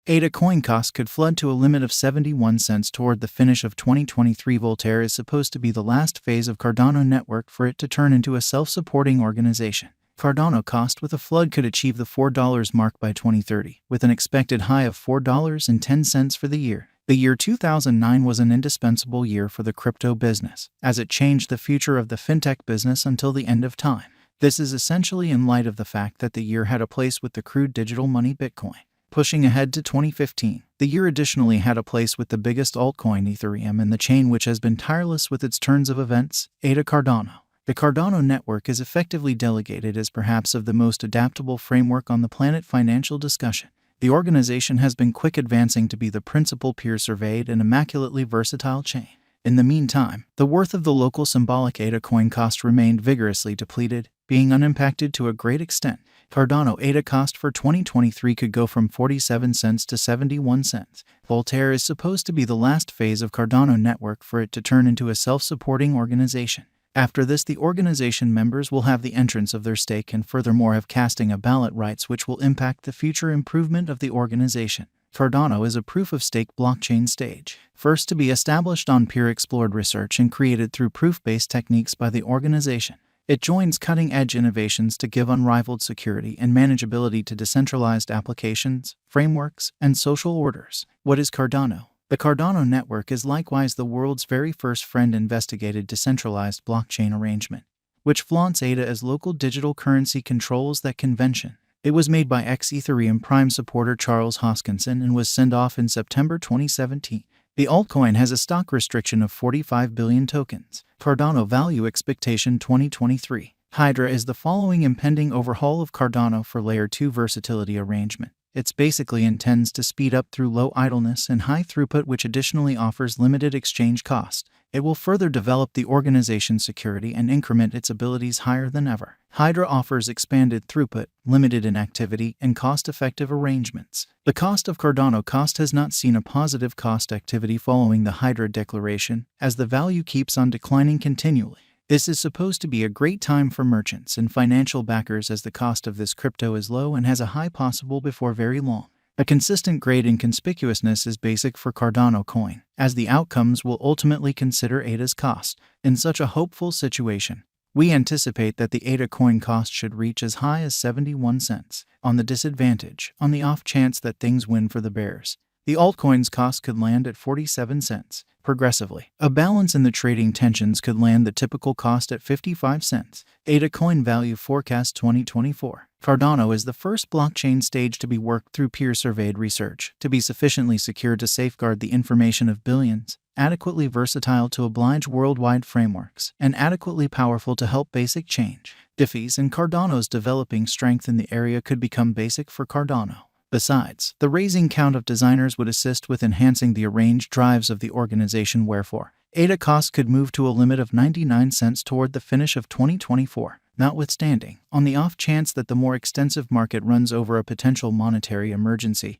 ADA coin cost could flood to a limit of 71 cents toward the finish of 2023. Voltaire is supposed to be the last phase of Cardano network for it to turn into a self-supporting organization. Cardano cost with a flood could achieve the $4 mark by 2030, with an expected high of $4.10 for the year. The year 2009 was an indispensable year for the crypto business, as it changed the future of the fintech business until the end of time. This is essentially in light of the fact that the year had a place with the crude digital money Bitcoin. Pushing ahead to 2015, the year additionally had a place with the biggest altcoin Ethereum and the chain which has been tireless with its turns of events, ADA Cardano. The Cardano network is effectively delegated as perhaps of the most adaptable framework on the planet financial discussion. The organization has been quick advancing to be the principal peer-surveyed and immaculately versatile chain. In the meantime, the worth of the local symbolic ADA coin cost remained vigorously depleted, being unimpacted to a great extent. Cardano ADA cost for 2023 could go from 47 cents to 71 cents. Voltaire is supposed to be the last phase of Cardano network for it to turn into a self-supporting organization. After this, the organization members will have the entrance of their stake and furthermore have casting a ballot rights which will impact the future improvement of the organization. Cardano is a proof-of-stake blockchain stage, first to be established on peer-explored research and created through proof-based techniques by the organization. It joins cutting-edge innovations to give unrivaled security and manageability to decentralized applications, frameworks, and social orders. What is Cardano? The Cardano network is likewise the world's very first friend-investigated decentralized blockchain arrangement, which flaunts ADA as local digital currency controls that convention. It was made by ex-Ethereum Prime supporter Charles Hoskinson and was sent off in September 2017. The altcoin has a stock restriction of 45 billion tokens. Cardano Value Expectation 2023. Hydra is the following impending overhaul of Cardano for Layer 2 versatility arrangement. It basically intends to speed up through low idleness and high throughput, which additionally offers limited exchange cost. It will further develop the organization's security and increment its abilities higher than ever. Hydra offers expanded throughput, limited inactivity, and cost-effective arrangements. The cost of Cardano cost has not seen a positive cost activity following the Hydra declaration, as the value keeps on declining continually. This is supposed to be a great time for merchants and financial backers as the cost of this crypto is low and has a high possible before very long. A consistent grade in conspicuousness is basic for Cardano coin, as the outcomes will ultimately consider ADA's cost. In such a hopeful situation, we anticipate that the ADA coin cost should reach as high as 71 cents. On the disadvantage, on the off chance that things win for the bears, the altcoin's cost could land at 47 cents. Progressively, a balance in the trading tensions could land the typical cost at 55 cents. ADA Coin Value Forecast 2024. Cardano is the first blockchain stage to be worked through peer-surveyed research, to be sufficiently secure to safeguard the information of billions, adequately versatile to oblige worldwide frameworks, and adequately powerful to help basic change. Diffies and Cardano's developing strength in the area could become basic for Cardano. Besides, the raising count of designers would assist with enhancing the arranged drives of the organization, wherefore ADA cost could move to a limit of 99 cents toward the finish of 2024. Notwithstanding, on the off chance that the more extensive market runs over a potential monetary emergency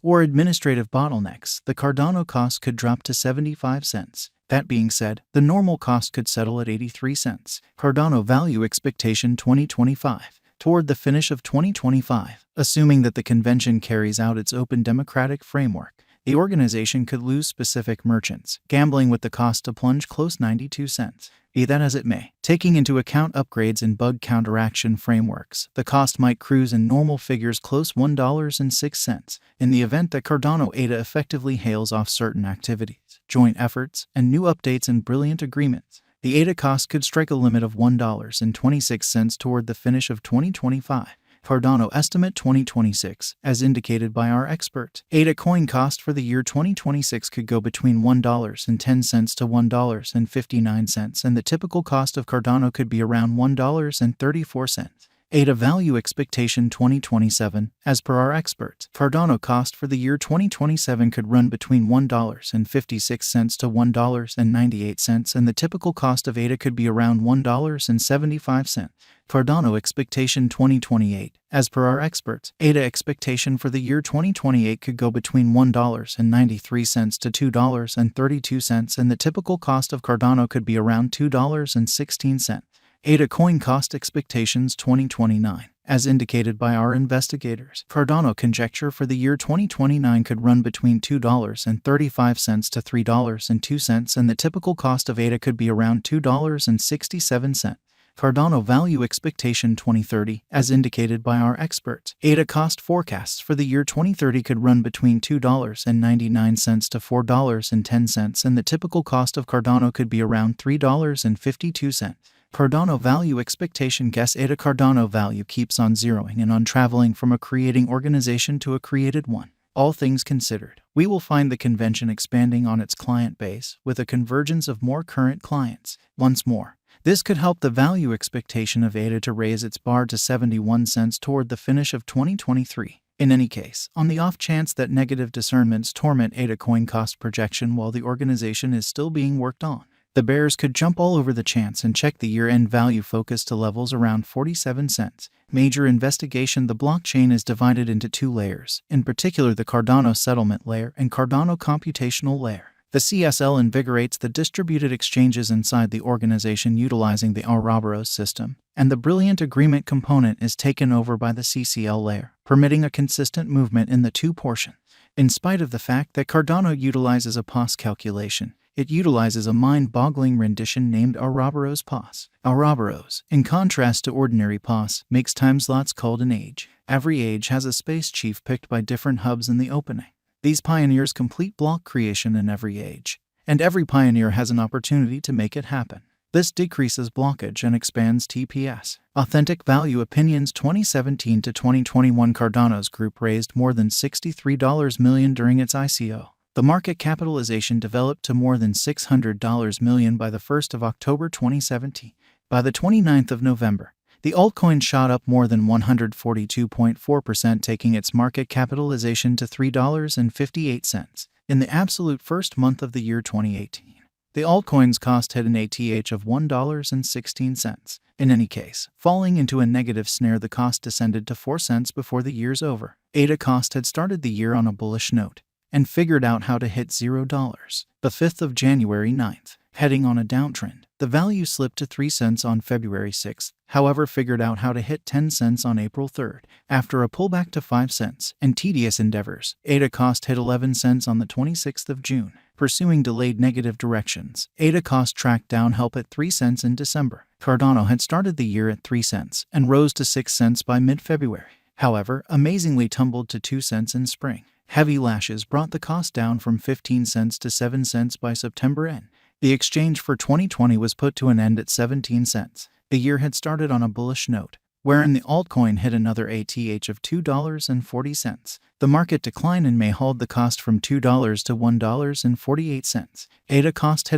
or administrative bottlenecks, the Cardano cost could drop to 75 cents. That being said, the normal cost could settle at 83 cents. Cardano Value Expectation 2025. Toward the finish of 2025, assuming that the convention carries out its open democratic framework, the organization could lose specific merchants, gambling with the cost to plunge close 92 cents. Be that as it may, taking into account upgrades and bug counteraction frameworks, the cost might cruise in normal figures close $1.06. In the event that Cardano ADA effectively hails off certain activities, joint efforts, and new updates and brilliant agreements, the ADA cost could strike a limit of $1.26 toward the finish of 2025. Cardano Estimate 2026, as indicated by our expert. ADA coin cost for the year 2026 could go between $1.10 to $1.59, and the typical cost of Cardano could be around $1.34. ADA Value Expectation 2027, as per our experts. Cardano cost for the year 2027 could run between $1.56 to $1.98, and the typical cost of ADA could be around $1.75. Cardano Expectation 2028, as per our experts. ADA expectation for the year 2028 could go between $1.93 to $2.32, and the typical cost of Cardano could be around $2.16. ADA Coin Cost Expectations 2029, as indicated by our investigators. Cardano conjecture for the year 2029 could run between $2.35 to $3.02, and the typical cost of ADA could be around $2.67. Cardano value expectation 2030, as indicated by our experts. ADA cost forecasts for the year 2030 could run between $2.99 to $4.10, and the typical cost of Cardano could be around $3.52. Cardano value expectation guess ADA Cardano value keeps on zeroing and on traveling from a creating organization to a created one. All things considered, we will find the convention expanding on its client base with a convergence of more current clients. Once more, this could help the value expectation of ADA to raise its bar to 71 cents toward the finish of 2023. In any case, on the off chance that negative discernments torment ADA coin cost projection while the organization is still being worked on, the bears could jump all over the chance and check the year-end value focus to levels around 47 cents. Major investigation. The blockchain is divided into two layers, in particular the Cardano settlement layer and Cardano computational layer. The CSL invigorates the distributed exchanges inside the organization utilizing the Ouroboros system, and the Brilliant Agreement component is taken over by the CCL layer, permitting a consistent movement in the two portions. In spite of the fact that Cardano utilizes a POS calculation, it utilizes a mind-boggling rendition named Ouroboros POS. Ouroboros, in contrast to ordinary POS, makes time slots called an age. Every age has a space chief picked by different hubs in the opening. These pioneers complete block creation in every age, and every pioneer has an opportunity to make it happen. This decreases blockage and expands TPS. Authentic Value Opinions 2017 to 2021 Cardano's group raised more than $63 million during its ICO. The market capitalization developed to more than $600 million by the 1st of October 2017. By the 29th of November, the altcoin shot up more than 142.4%, taking its market capitalization to $3.58 in the absolute first month of the year 2018. The altcoin's cost hit an ATH of $1.16. In any case, falling into a negative snare, the cost descended to 4 cents before the year's over. ADA cost had started the year on a bullish note and figured out how to hit $0. The 5th of January 9th, heading on a downtrend. The value slipped to 3 cents on February 6th, however figured out how to hit 10 cents on April 3rd. After a pullback to 5 cents and tedious endeavors, ADA cost hit 11 cents on the 26th of June. Pursuing delayed negative directions, ADA cost tracked down help at 3 cents in December. Cardano had started the year at 3 cents and rose to 6 cents by mid-February. However, amazingly tumbled to 2 cents in spring. Heavy lashes brought the cost down from 15 cents to 7 cents by September end. The exchange for 2020 was put to an end at 17 cents. The year had started on a bullish note, wherein the altcoin hit another ATH of $2.40. The market decline in May hauled the cost from $2 to $1.48. ADA cost hit